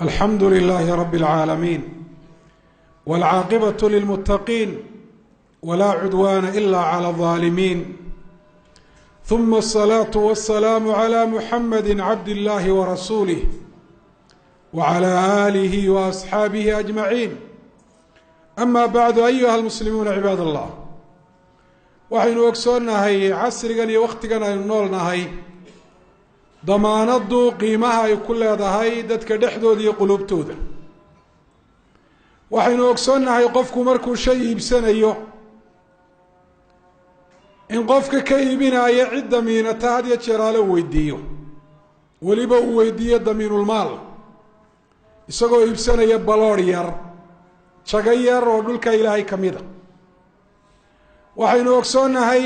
الحمد لله رب العالمين والعاقبة للمتقين ولا عدوان إلا على الظالمين ثم الصلاة والسلام على محمد عبد الله ورسوله وعلى آله وأصحابه أجمعين أما بعد أيها المسلمون عباد الله waxaynu ogsoonnahay casrigan iyo wakhtigan aynu noolnahay damaanadu qiimaha ay ku leedahay dadka dhexdooda iyo qulubtooda waxaynu ogsoonnahay qofku markuu shay iibsanayo in qofka ka iibinaya cid damiinata had iyo jeer ala weydiiyo weliba uu weydiiyo damiinul maal isagoo iibsanaya baloor yar jago yar oo dhulka ilaahay ka mid a waxaynu ogsoonnahay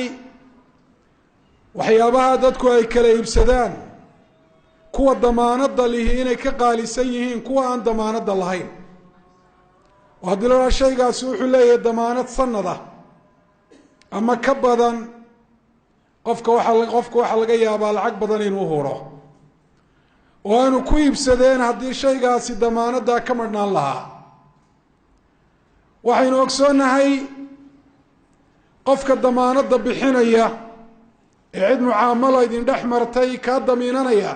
waxyaabaha dadku ay kala iibsadaan kuwa damaanada lihi inay ka qaalisan yihiin kuwa aan damaanada lahayn oo haddii la odhaa shaygaasi wuxuu leeyahay damaanad sanada ama ka badan qofka waxaa laga yaabaa lacag badan inuu huro oo aanu ku iibsadeen haddii shaygaasi damaanadaa ka madhnaan lahaa waxaynu ogsoonnahay qofka damaanada bixinaya ee cid mucaamalo idin dhex martay kaa damiinanaya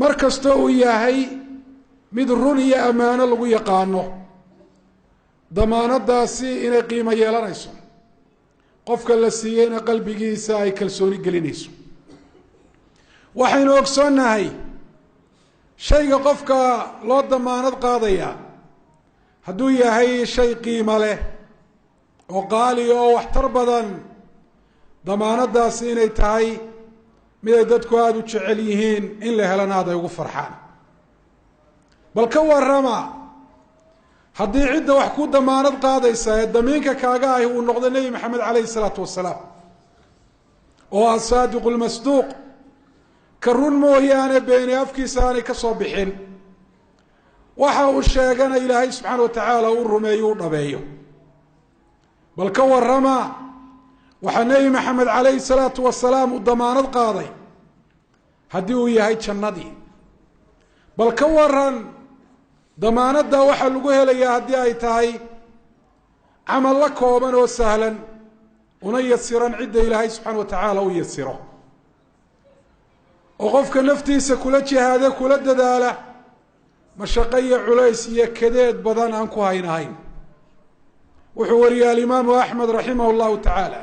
mar kastoo uu yahay mid run iyo ammaano lagu yaqaano damaanadaasi inay qiimo yeelanayso qofka la siiyeyna qalbigiisa ay kalsooni gelinayso waxaynu ogsoonnahay shayga qofka loo damaanad qaadaya hadduu yahay shay qiimo leh oo qaali oo waxtar badan damaanadaasi inay tahay mid ay dadku aada u jecel yihiin in la helana aad ay ugu farxaan bal ka warrama haddii cidda wax ku damaanad qaadaysa ee damiinka kaaga ahi uu noqdo nebi maxamed calayhi isalaatu wasalaam oo asaadiqu lmasduuq ka run mooyaane beeni afkiisa aanay ka soo bixin waxa uu sheegana ilaahay subxaana wa tacaala uu rumeeyo u dhabeeyo bal ka warrama waxaa nebi maxamed calayhi salaatu wasalaam uu damaanad qaaday haddii uu yahay jannadii bal ka waran damaanadda waxaa lagu helayaa haddii ay tahay camal la kooban oo sahlan una yasiran cidda ilaahay subxaana wa tacaala u yasiro oo qofka naftiisa kula jihaada kula dadaala mashaqo iyo culays iyo kadeed badan aan ku haynahayn wuxuu wariyay alimaamu axmed raximah llahu tacaala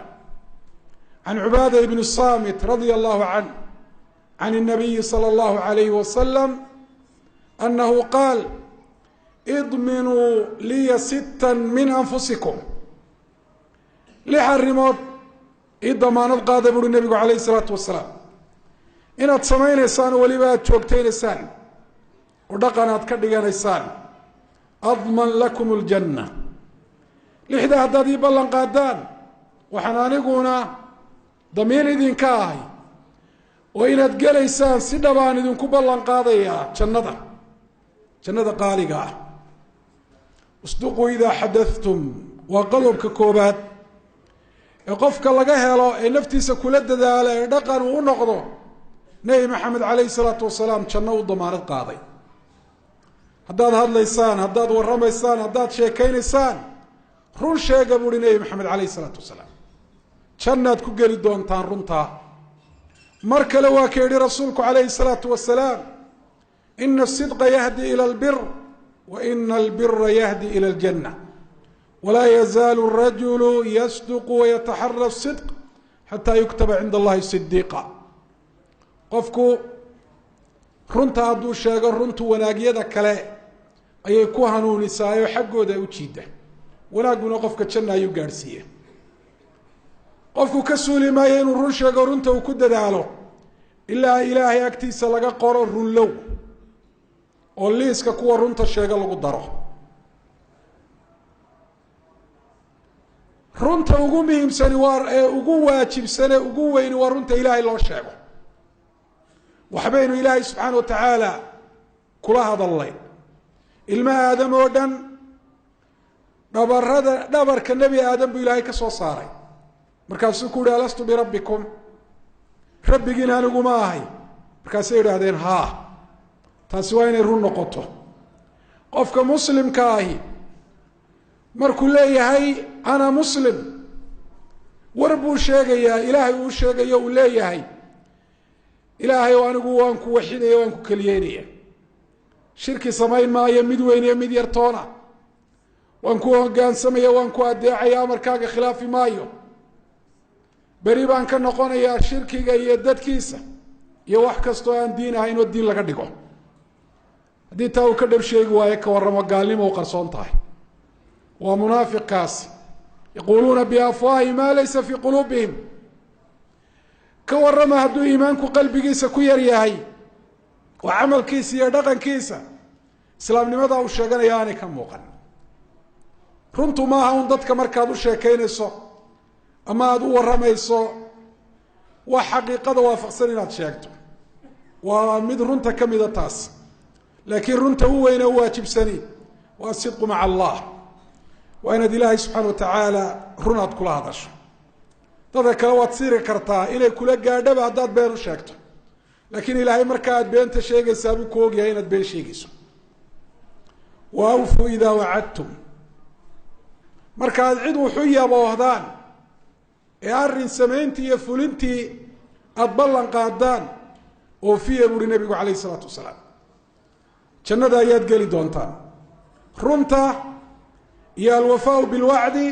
can cubaada ibni samit radia allahu canh can الnabiyi salى اllahu alayhi wasalam anahu qaal idminuu liya sita min anfusikum lix arrimood ii damaanad qaada buuri nebigu calayh isalaatu wasalaam inaad samaynaysaan oo weliba aada joogtaynaysaan oo dhaqan aad ka dhiganaysaan adman lakum اljanna lixda haddaad ii ballan qaadaan waxaan aniguna damiin idinka ahay oo inaad gelaysaan si dhabaan idinku ballan qaadayaa jannada qaaliga ah isduquu idaa xadathtum waa qodobka koobaad ee qofka laga helo ee naftiisa kula dadaala ee dhaqan uu u noqdo nebi maxamed calayhi salaatu wasalaam janno u damaanad qaaday haddaad hadlaysaan haddaad warramaysaan haddaad sheekaynaysaan run sheega buuhi nebi maxamed calayhi isalaatu wasalaam jannaad ku geli doontaan runtaa mar kale waa ka yidhi rasuulku calayhi salaatu wasalaam ina asidqa yahdi ila albir wa ina albira yahdi ila aljanna walaa yazaalu rajulu yasduqu wayataxara sidq xataa yuktaba cinda allahi sidiiqa qofku runta hadduu sheego runtu wanaagyada kale ayay ku hanuunisaayoo xaggooda u jiida wanaaguna qofka janna ayuu gaadhsiiya qofku ka suuli maayo inuu run sheego runta uu ku dadaalo ilaa ilaahay agtiisa laga qoro runlow oo liiska kuwa runta sheega lagu daro runta ugu muhiimsani waa ee ugu waajibsane ugu weyni waa runta ilaahay loo sheego waxbaynu ilaahay subxaana wa tacaala kula hadalnay ilma aadam oo dhan dhabarka nebi aadam buu ilaahay ka soo saaray markaasuu ku yihi alastu birabbikum rabbigiin aniguma ahay markaasay idhaahdeen haa taasi waa inay run noqoto. qofka muslimka ahi markuu leeyahay ana muslim, war buu sheegayaa, ilaahay uu sheegayo uu leeyahay ilaahay anigu waan ku waxidaya, waan ku keliyeynaya, shirki samayn maayo mid weyn iyo mid yartoona, waan ku hoggaansamaya, waan ku adeecaya, amarkaaga khilaafi maayo, beri baan ka noqonayaa shirkiga iyo dadkiisa iyo wax kastoo aan diin ahayn oo diin laga dhigo. haddii taa uu ka dhab sheegi waayo ka warramo gaalnimo u qarsoon tahay. waa munaafiqkaasi yaquuluuna biafwaahi maa laysa fii quluubihim. ka warrama hadduu iimaanku qalbigiisa ku yar yahay oo camalkiisa iyo dhaqankiisa islaamnimada uu sheeganaya aanay ka muuqan. runtu maaha un dadka markaad u sheekaynayso ama aada u warramayso wax xaqiiqada waafaqsan inaad sheegto, waa mid runta ka mida taas. laakiin runta u weyne u waajibsani waa sidqu maca allah, waa inaad ilaahay subxaana watacaala run aad kula hadasho. dadka kale waad siiri kartaa inay kula gaadhaba haddaad been u sheegto, laakiin ilaahay marka aad beenta sheegaysaa buu ku ogyahay inaad been sheegayso. wa awfuu idaa wacadtum, markaad cid wuxu yaboohdaan ee arrin samayntii iyo fulintii aada ballan qaadaan oofiya buuhi nebigu calayhi isalaatu wasalaam. jannada ayaad geli doontaan. runta iyo alwafaau bilwacdi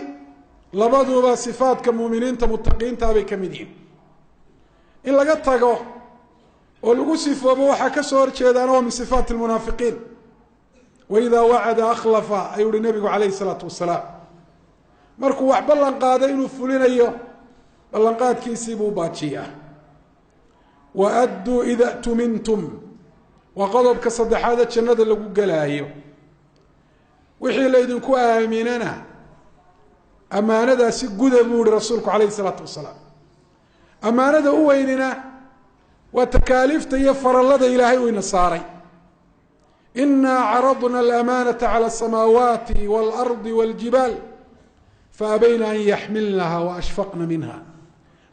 labaduba sifaadka muuminiinta mutaqiinta bay ka mid yihiin. in laga tago oo lagu sifoobo waxaa ka soo horjeedaana waa min sifaati lmunaafiqiin. waidaa wacada akhlafa ayuu uhi nebigu calayhi isalaatu wasalaam. markuu wax ballan qaaday inuu fulinayo ballanqaadkiisii buu baajiyaa. wa adduu ida tumintum, waa qodobka saddexaade jannada lagu gelaayo. wixii laydinku aaminana ammaanadaasi guda buu ihi rasuulku calayhi isalaatu wasalaam. ammaanada u weynina waa takaaliifta iyo farallada ilaahay uu ina saaray. inaa caradna alamaanata cala asamaawaati waalardi waaljibaal faabayna an yaxmilnaha waashfaqna minha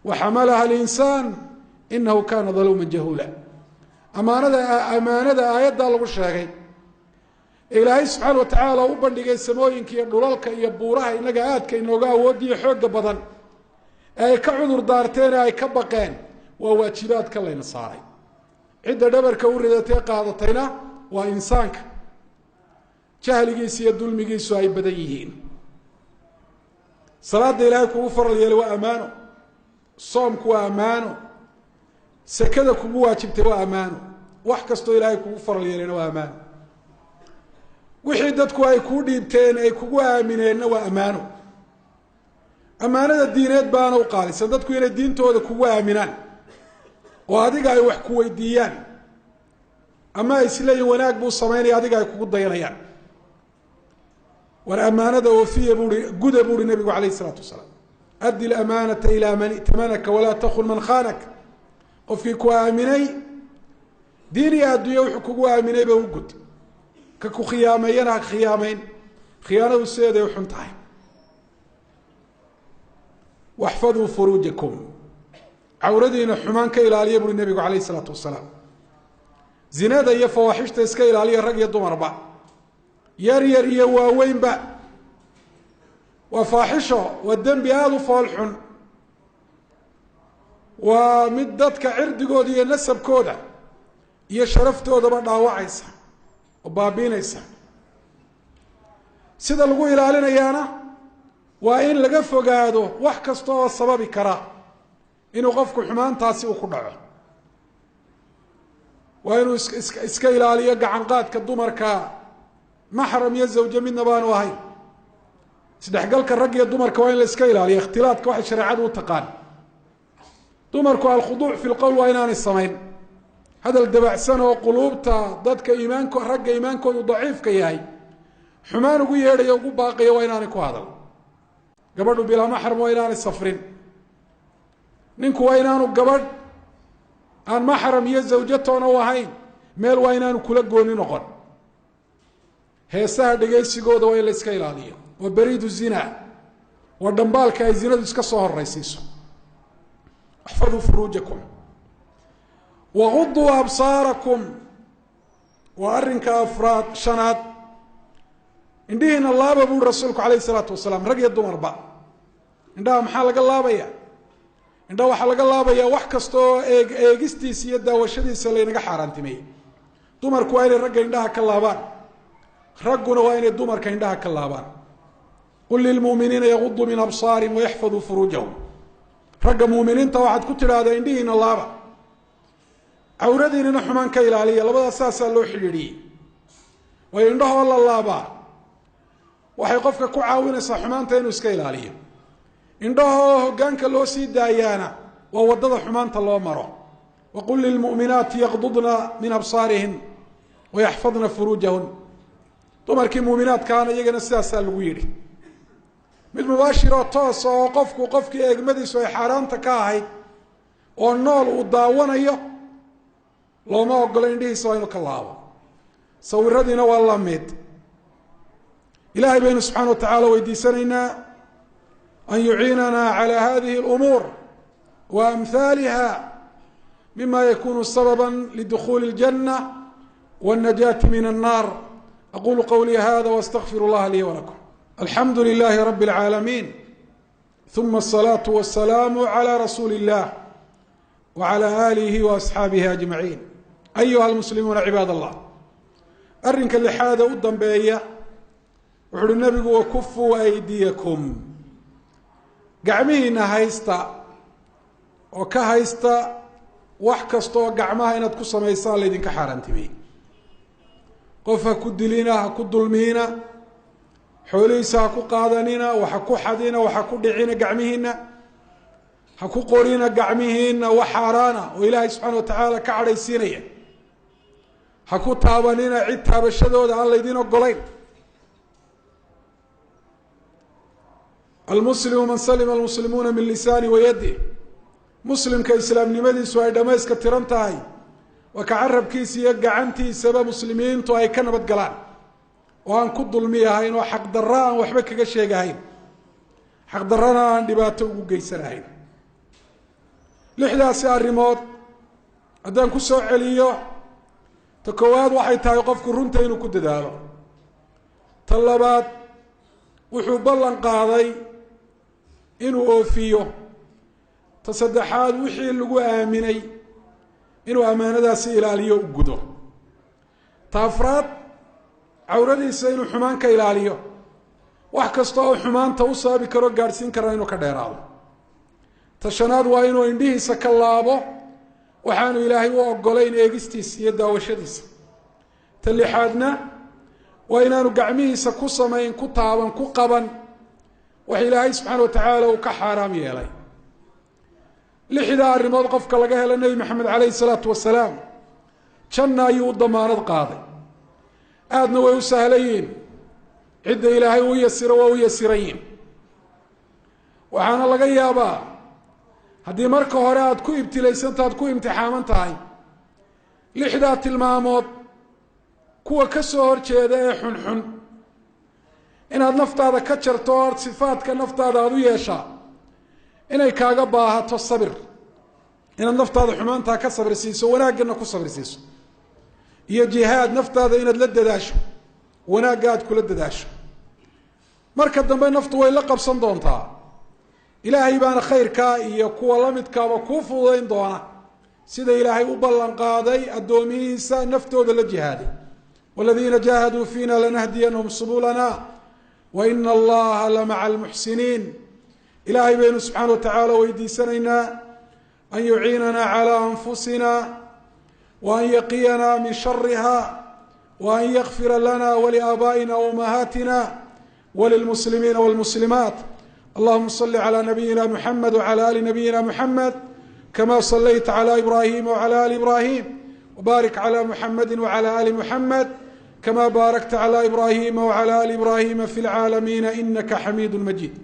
waxamalaha alinsaan inahu kana daluuman jahuula. ammaanada aayaddaa lagu sheegay ee ilaahay subxaana wa tacaala u bandhigay samooyinka iyo dhulalka iyo buuraha inaga aadka inooga awoodiyo xooga badan ee ay ka cudur daarteen ee ay ka baqeen, waa waajibaadka layna saaray. cidda dhabarka u ridatee qaadatayna waa insaanka, jahligiisa iyo dulmigiisu ay badan yihiin. salaada ilaahay kugu faral yeelay waa ammaano, soomku waa ammaano, sekada kugu waajibtay waa ammaano, wax kastoo ilaahay kugu faral yeelayna waa ammaano. wixii dadku ay kuu dhiibteen ay kugu aamineenna waa ammaano. ammaanada diineed baana u qaalisan, dadku inay diintooda kugu aaminaan oo adiga ay wax ku weydiiyaan ama ay isleeyihin wanaag buu samaynaya, adiga ay kugu dayanayaan. war ammaanada oofiya buui guda buuhi nebigu calayhi isalaatu wasalaam. addi lamaanata ilaa man i'tamanaka walaa takun man khaanak. qofkii ku aaminay diin iyo adduunya wuxuu kugu aaminayba u gud, ka ku khiyaameeyana ha khiyaamayn. khiyaanadu sideeday u xun tahay. waxfaduu furuujakum, cawradiina xumaan ka ilaaliya buuhi nebigu calayhi isalaatu wasalaam. zinada iyo fawaaxishta iska ilaaliya, rag iyo dumarba, yar yar iyo waaweynba. waa faaxisho, waa dembi aada u fool xun, waa mid dadka cirdigooda iyo nasabkooda iyo sharaftoodaba dhaawacaysa oo baabiinaysa. sida lagu ilaalinayaana waa in laga fogaado wax kasta oo sababi kara inuu qofku xumaantaasi u ku dhaco. waa inuu iska ilaaliyo gacanqaadka dumarka maxram iyo zawje midna baanu ahayn. isdhexgalka rag iyo dumarka waa in la iska ilaaliyo. ikhtilaadka waxay shareecadu u taqaan. dumarku alkhuduuc fi lqowl waa inaanay samayn. hadal dabacsan oo quluubta dadka ragga iimaankoodu daciifka yahay xumaan ugu yeedhayo ugu baaqayo waa inaanay ku hadal. gabadhu bilaa maxram waa inaanay safrin. ninku waa inaanu gabadh aan maxram iyo zawjatoona u ahayn meel waa inaanu kula gooni noqon. heesaha dhegaysigooda waa in la iska ilaaliyo. waa beriidu zina, waa dhambaalka ay zinadu iska soo horaysiiso. axfaduu furuujakum waguduu absaarakum, وأرنك أفراد شناد indhihiina laaba buu rasuulku calayhi salaatu wasalaam rag iyo dumarba indhaha maxaa laga laabaya indhaha waxaa laga laabayaa wax kastoo eegistiisa iyo daawashadiisa laynaga xaaraantimeeyey dumarku waa inay ragga indhaha ka laabaan ragguna waa inay dumarka indhaha ka laabaan qul lilmu'miniina yaguduu min absaarihim wayaxfaduu furuujahum ragga mu'miniinta waxaad ku tidhaahdaa indhihiina laaba cawradiinana xumaan ka ilaaliya labadaas saasaa loo xidhiidhiyey waayo indhahoo la laabaa waxay qofka ku caawinaysaa xumaanta inuu iska ilaaliyo indhahoo hoggaanka loo sii daayaana waa waddada xumaanta loo maro waqul lilmu'minaati yaqdudna min absaarihin wayaxfadna furuujahun dumarkii mu'minaadkaana iyagana sidaasaa lagu yidhi mid mubaashiroo toosa oo qofkii eegmadiisu ay xaaraanta ka ahayd oo nool uu daawanayo looma ogolo indhihiisa waa inuu ka laabo sawiradiina waa la mid ilaahay baynu subxaana wa tacaala weydiisanaynaa an yuciinana calى hadihi اlأmuur wa amhaaliha mima yakunu sababa lidukhuuli اljanة wالnajaati min الnar aqulu qawlii hada واstagfir اllaha lii walakum alxamdu lilahi rabi اlcaalamiin ثuma الصalaaةu والsalaam عlى rasuuli الlah وعlى آlihi وأصxaabihi أجmaعiin ayuha اlmuslimuuna cibaad allah arrinka lixaada u dambeeya wuxu uhi nabigu wakufuu aydiyakum gacmihiina haysta oo ka haysta wax kasta oo gacmaha inaad ku samaysaan laydinka xaaraantimey qof ha ku dilina ha ku dulmiina xoolihiisa ha ku qaadanina waxa ku xadina waxa ku dhicina gacmihiina ha ku qorina gacmihiina wax xaaraana oo ilaahay subxaana wa tacaala ka cadhaysiinaya ha ku taabanina cid taabashadooda aan laydin ogolayn almuslimu man salima almuslimuuna min lisaani wayadi muslimka islaamnimadiisu ay dhamayska tiran tahay waa ka carabkiisa iyo gacantiisaba muslimiintu ay ka nabad galaan oo aan ku dulmi ahayn oo xaqdarra aan waxba kaga sheegahayn xaqdarrana aan dhibaato ugu geysanahayn lixdaasi arrimood haddaan ku soo celiyo ta koowaad waxay tahay qofku runta inuu ku dadaalo ta labaad wuxuu ballan qaaday inuu oofiyo ta saddexaad wixii lagu aaminay inuu ammaanadaasi ilaaliyo u gudo ta afraad cawradiisa inuu xumaan ka ilaaliyo wax kasta oo xumaanta u sababi karo gaadhsiin kara inuu ka dheeraado ta shanaad waa inuu indhihiisa ka laabo waxaanu ilaahay u ogolayn eegistiisa iyo daawashadiisa ta lixaadna waa inaanu gacmihiisa ku samayn ku taaban ku qaban wax ilaahay subxaana wa tacaala uu ka xaaraam yeelay lixdaa arrimood qofka laga helo nebi maxamed calayhi salaatu wasalaam janna ayuu u damaanad qaaday aadna way u sahlayiin cidda ilaahay u yasiro waa u yasiran yihin waxaana laga yaabaa haddii marka hore aada ku ibtilaysanta aad ku imtixaaman tahay lixdaa tilmaamood kuwa ka soo horjeeda ee xunxun inaad naftaada ka jarto oo sifaadka naftaada aada u yeeshaa inay kaaga baahato sabir inaad naftaada xumaantaa ka sabir siiso wanaagana ku sabir siiso iyo jihaad naftaada inaad la dadaasho wanaagga aad kula dadaasho marka dambe naftu way la qabsan doontaa ilaahay baana khayrkaa iyo kuwa la midkaaba kuu fududayn doona sida ilaahay u ballan qaaday addoomihiisa naftooda la jihaaday والذين جاهدوا فينا لنهدينهم سبلنا وإن الله لمع المحسنين إلهي بين سبحانه وتعالى ويديسنينا أن يعيننا على أنفسنا وأن يقينا من شرها وأن يغفر لنا ولآبائنا وأمهاتنا وللمسلمين والمسلمات اللهم صل على نبينا محمد وعلى آل نبينا محمد كما صليت على إبراهيم وعلى آل إبراهيم وبارك على محمد وعلى آل محمد كما باركت على إبراهيم وعلى آل إبراهيم في العالمين إنك حميد مجيد